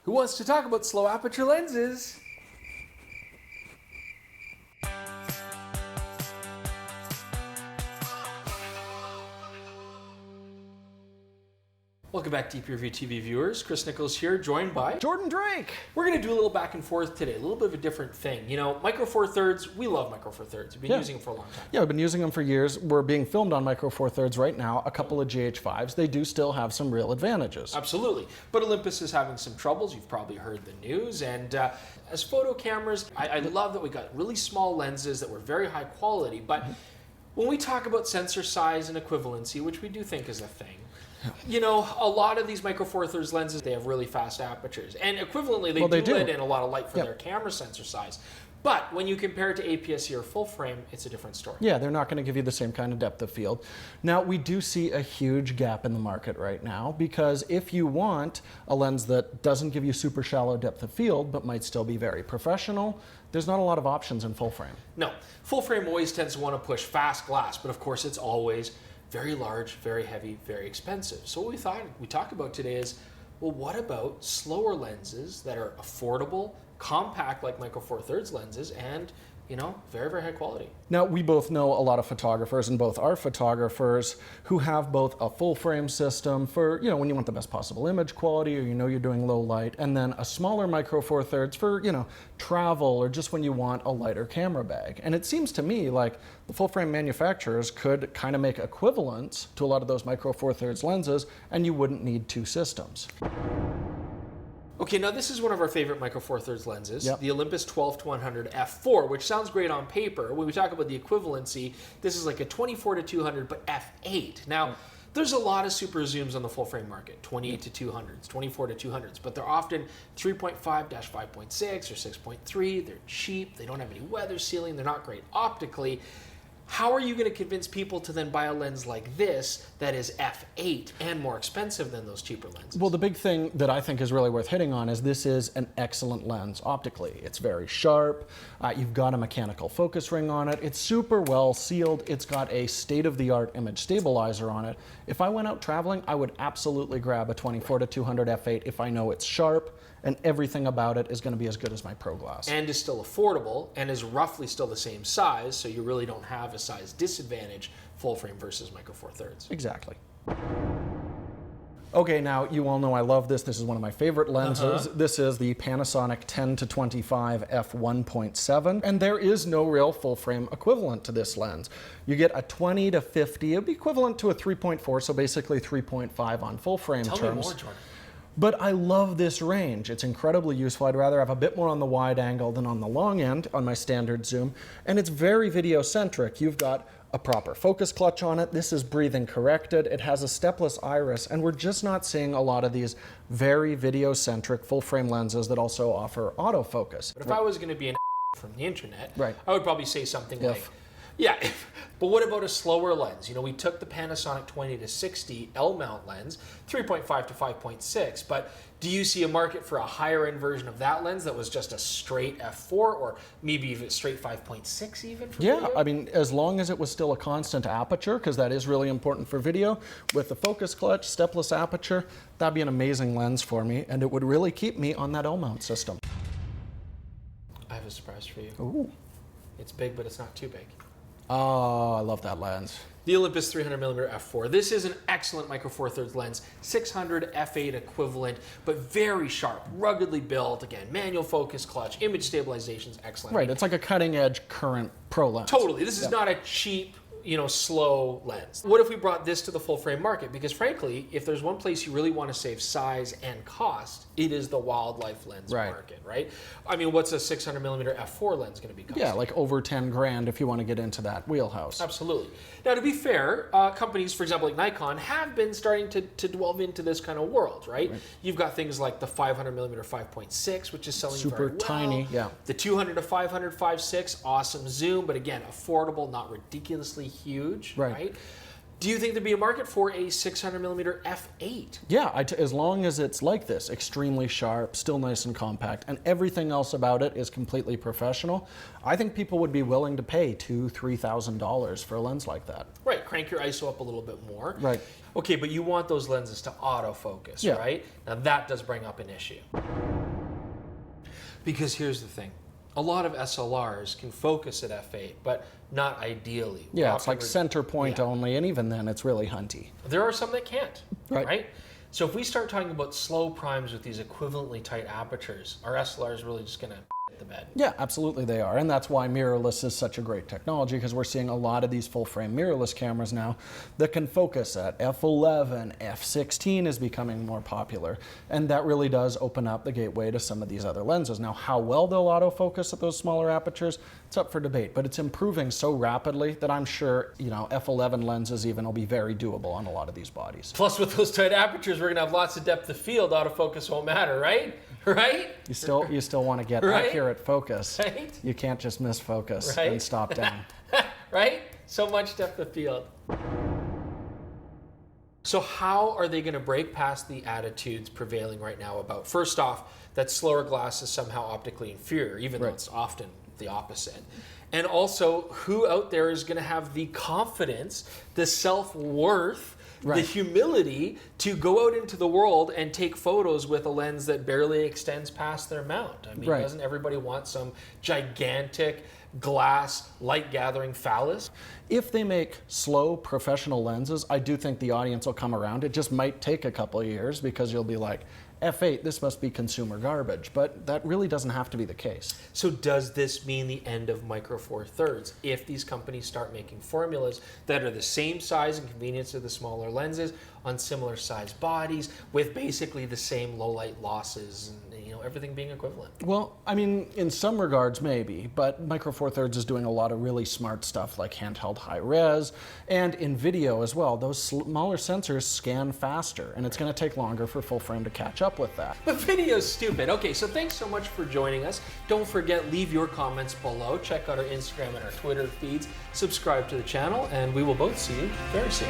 Who wants to talk about slow aperture lenses? Welcome back, DPReview TV viewers. Chris Nichols here, joined by Jordan Drake. We're going to do a little back and forth today, a little bit of a different thing. You know, Micro Four Thirds, we love Micro Four Thirds. We've been using them for a long time. Yeah, we've been using them for years. We're being filmed on Micro Four Thirds right now, a couple of GH5s. They do still have some real advantages. Absolutely. But Olympus is having some troubles. You've probably heard the news. And as photo cameras, I love that we got really small lenses that were very high quality. But when we talk about sensor size and equivalency, which we do think is a thing, you know, a lot of these Micro Four Thirds lenses, they have really fast apertures. And equivalently, they do let in a lot of light for their camera sensor size. But when you compare it to APS-C or full frame, it's a different story. Yeah, they're not going to give you the same kind of depth of field. Now, we do see a huge gap in the market right now, because if you want a lens that doesn't give you super shallow depth of field, but might still be very professional, there's not a lot of options in full frame. No, full frame always tends to want to push fast glass, but of course it's always very large, very heavy, very expensive. So what we thought we'd talk about today is, well, what about slower lenses that are affordable, compact like Micro Four Thirds lenses, and, you know, very, very high quality. Now, we both know a lot of photographers, and both are photographers, who have both a full frame system for, you know, when you want the best possible image quality, or you know you're doing low light, and then a smaller Micro Four Thirds for, you know, travel, or just when you want a lighter camera bag. And it seems to me like the full frame manufacturers could kind of make equivalents to a lot of those Micro Four Thirds lenses, and you wouldn't need two systems. Okay, now this is one of our favorite Micro Four Thirds lenses, the Olympus 12-100 f4, which sounds great on paper. When we talk about the equivalency, this is like a 24-200, but f8. Now, there's a lot of super zooms on the full frame market, 28-200s, 24-200s, but they're often 3.5-5.6 or 6.3. They're cheap, they don't have any weather sealing, they're not great optically. How are you going to convince people to then buy a lens like this that is f8 and more expensive than those cheaper lenses? Well, the big thing that I think is really worth hitting on is this is an excellent lens optically. It's very sharp. You've got a mechanical focus ring on it. It's super well sealed. It's got a state-of-the-art image stabilizer on it. If I went out traveling, I would absolutely grab a 24-200 f8 if I know it's sharp and everything about it is going to be as good as my Pro Glass. And is still affordable and is roughly still the same size, so you really don't have a size disadvantage full frame versus Micro Four Thirds. Exactly. Okay, now you all know I love this. This is one of my favorite lenses. This is the Panasonic 10-25 f1.7, and there is no real full frame equivalent to this lens. You get a 20-50, it'd be equivalent to a 3.4, so basically 3.5 on full frame terms. Tell me more, Jordan. But I love this range. It's incredibly useful. I'd rather have a bit more on the wide angle than on the long end on my standard zoom. And it's very video centric. You've got a proper focus clutch on it. This is breathing corrected. It has a stepless iris. And we're just not seeing a lot of these very video centric full frame lenses that also offer autofocus. But if I was going to be an from the internet, right, I would probably say something like, yeah, but what about a slower lens? You know, we took the Panasonic 20-60 L-mount lens, 3.5 to 5.6, but do you see a market for a higher end version of that lens that was just a straight f4 or maybe even straight 5.6 even for video? I mean, as long as it was still a constant aperture, because that is really important for video, with the focus clutch, stepless aperture, that'd be an amazing lens for me, and it would really keep me on that L-mount system. I have a surprise for you. Ooh. It's big, but it's not too big. Oh, I love that lens. The Olympus 300mm f4. This is an excellent Micro Four Thirds lens, 600 f8 equivalent, but very sharp, ruggedly built. Again, manual focus clutch, image stabilization's excellent. Right, it's like a cutting edge current pro lens. Totally, this is not a cheap, you know, slow lens. What if we brought this to the full frame market? Because frankly, if there's one place you really want to save size and cost, it is the wildlife lens market, right? I mean, what's a 600mm f4 lens going to be costing? Yeah, like over 10 grand if you want to get into that wheelhouse. Absolutely. Now, to be fair, companies, for example, like Nikon, have been starting to delve into this kind of world, right? You've got things like the 500mm 5.6, which is selling super very well. tiny, The 200 to 500 5.6, awesome zoom, but again, affordable, not ridiculously huge, right? Do you think there'd be a market for a 600mm f8? Yeah, as long as it's like this, extremely sharp, still nice and compact, and everything else about it is completely professional, I think people would be willing to pay $2,000 to $3,000 for a lens like that. Right, crank your ISO up a little bit more. Right. Okay, but you want those lenses to autofocus, Yeah. right? Now that does bring up an issue. Because here's the thing. A lot of SLRs can focus at f8, but not ideally. Yeah, it's like center point only, and even then it's really hunty. There are some that can't, Right. right? So if we start talking about slow primes with these equivalently tight apertures, our SLR is really just going to hit the bed. Yeah, absolutely they are. And that's why mirrorless is such a great technology, because we're seeing a lot of these full frame mirrorless cameras now that can focus at f11, f16 is becoming more popular. And that really does open up the gateway to some of these other lenses. Now, how well they'll autofocus at those smaller apertures, it's up for debate, but it's improving so rapidly that I'm sure, you know, f11 lenses even will be very doable on a lot of these bodies. Plus with those tight apertures, we're going to have lots of depth of field. Autofocus won't matter, right? Right? You still want to get Right? accurate focus. Right? You can't just miss focus Right? and stop down. Right? So much depth of field. So how are they going to break past the attitudes prevailing right now about, first off, that slower glass is somehow optically inferior, even though it's often the opposite? And also, who out there is going to have the confidence, the self-worth, the humility to go out into the world and take photos with a lens that barely extends past their mount? I mean, doesn't everybody want some gigantic glass light gathering phallus? If they make slow professional lenses, I do think the audience will come around. It just might take a couple of years because you'll be like, f8, this must be consumer garbage, but that really doesn't have to be the case. So does this mean the end of Micro Four Thirds if these companies start making formulas that are the same size and convenience of the smaller lenses on similar size bodies with basically the same low light losses and, you know, everything being equivalent? Well, I mean, in some regards maybe, but Micro Four Thirds is doing a lot of really smart stuff like handheld high res, and in video as well. Those smaller sensors scan faster, and it's going to take longer for full frame to catch up with that. But video's stupid. Okay, so thanks so much for joining us. Don't forget, leave your comments below. Check out our Instagram and our Twitter feeds. Subscribe to the channel, and we will both see you very soon.